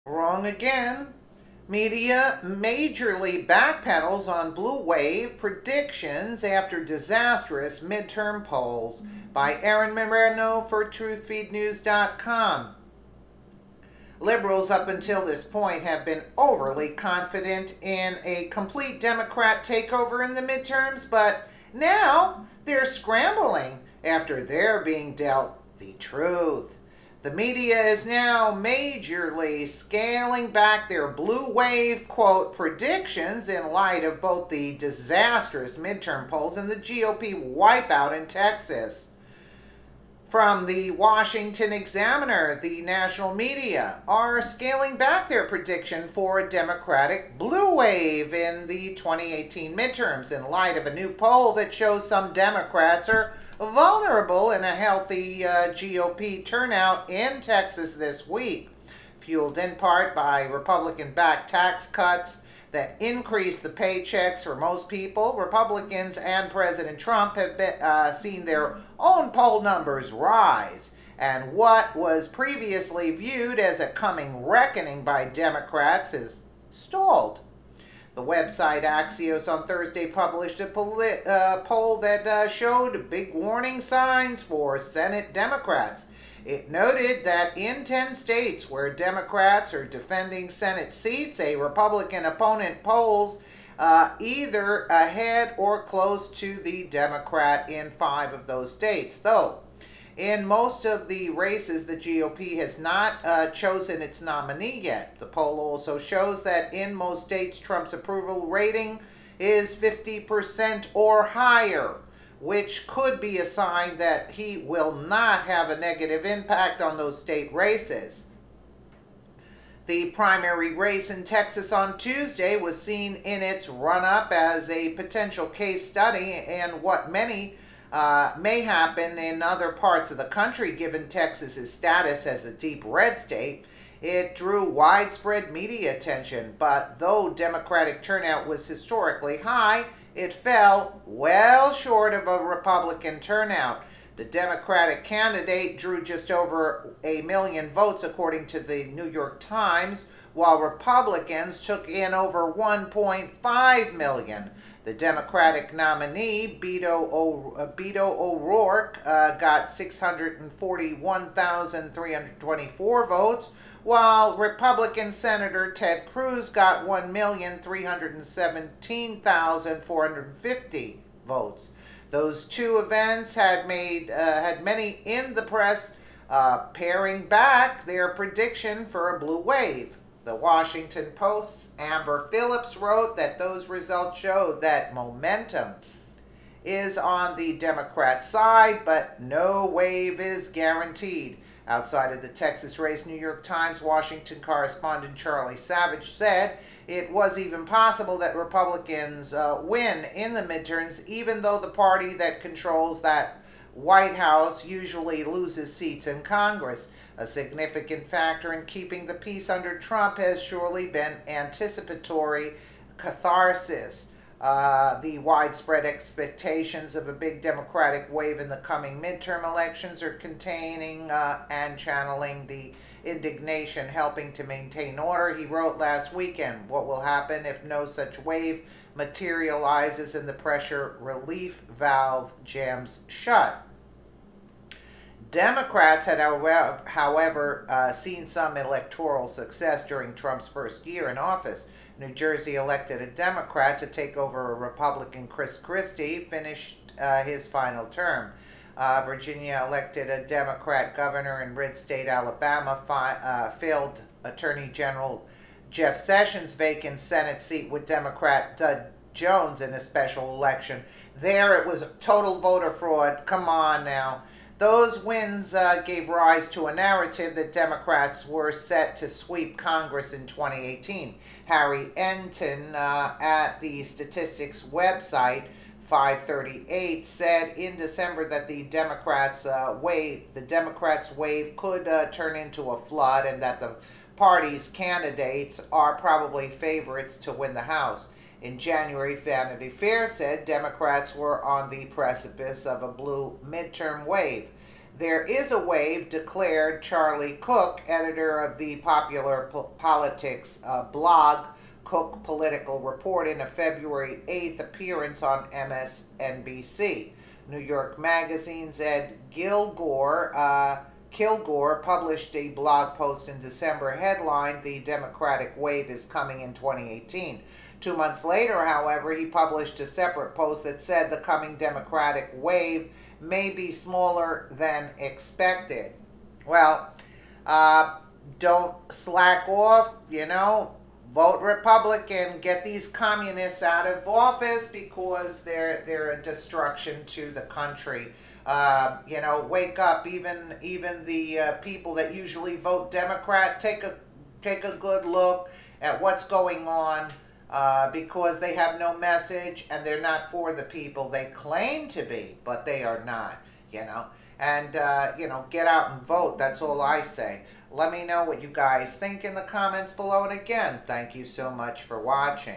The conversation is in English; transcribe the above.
Wrong again. Media majorly backpedals on blue wave predictions after disastrous midterm polls by Aaron Moreno for TruthFeedNews.com. Liberals up until this point have been overly confident in a complete Democrat takeover in the midterms, but now they're scrambling after they're being dealt the truth. The media is now majorly scaling back their blue wave, quote, predictions in light of both the disastrous midterm polls and the GOP wipeout in Texas. From the Washington Examiner, the national media are scaling back their prediction for a Democratic blue wave in the 2018 midterms in light of a new poll that shows some Democrats are vulnerable in a healthy GOP turnout in Texas this week, fueled in part by Republican-backed tax cuts that increase the paychecks for most people. Republicans and President Trump have seen their own poll numbers rise, and what was previously viewed as a coming reckoning by Democrats has stalled. The website Axios on Thursday published a poll that showed big warning signs for Senate Democrats. It noted that in 10 states where Democrats are defending Senate seats, a Republican opponent polls either ahead or close to the Democrat in 5 of those states. Though, in most of the races, the GOP has not chosen its nominee yet. The poll also shows that in most states, Trump's approval rating is 50% or higher, which could be a sign that he will not have a negative impact on those state races. The primary race in Texas on Tuesday was seen in its run-up as a potential case study in what many may happen in other parts of the country given Texas's status as a deep red state. It drew widespread media attention, but though Democratic turnout was historically high, it fell well short of a Republican turnout. The Democratic candidate drew just over 1 million votes, according to the New York Times, while Republicans took in over 1.5 million. The Democratic nominee, Beto O'Rourke, got 641,324 votes, while Republican Senator Ted Cruz got 1,317,450 votes. Those two events had many in the press paring back their prediction for a blue wave. The Washington Post's Amber Phillips wrote that those results showed that momentum is on the Democrat side, but no wave is guaranteed. Outside of the Texas race, New York Times Washington correspondent Charlie Savage said it was even possible that Republicans win in the midterms, even though the party that controls that White House usually loses seats in Congress. A significant factor in keeping the peace under Trump has surely been anticipatory catharsis. The widespread expectations of a big Democratic wave in the coming midterm elections are containing and channeling the indignation, helping to maintain order. He wrote last weekend, what will happen if no such wave materializes and the pressure relief valve jams shut? Democrats had, however, seen some electoral success during Trump's first year in office. New Jersey elected a Democrat to take over a Republican. Chris Christie finished his final term. Virginia elected a Democrat governor, and red state Alabama filled Attorney General Jeff Sessions' vacant Senate seat with Democrat Doug Jones in a special election. There it was total voter fraud. Come on now. Those wins gave rise to a narrative that Democrats were set to sweep Congress in 2018. Harry Enton at the statistics website 538 said in December that the Democrats' wave could turn into a flood, and that the party's candidates are probably favorites to win the House. In January, Vanity Fair said Democrats were on the precipice of a blue midterm wave. There is a wave, declared Charlie Cook, editor of the popular politics blog Cook Political Report, in a February 8th appearance on MSNBC. New York Magazine's Ed Kilgore published a blog post in December headlined, "The Democratic Wave is Coming in 2018." 2 months later, however, he published a separate post that said the coming Democratic wave may be smaller than expected. Well, don't slack off, vote Republican, get these communists out of office because they're a destruction to the country. Wake up, even the people that usually vote Democrat, take a good look at what's going on, because they have no message and they're not for the people they claim to be, but they are not, and get out and vote. That's all I say. Let me know what you guys think in the comments below, and again, thank you so much for watching.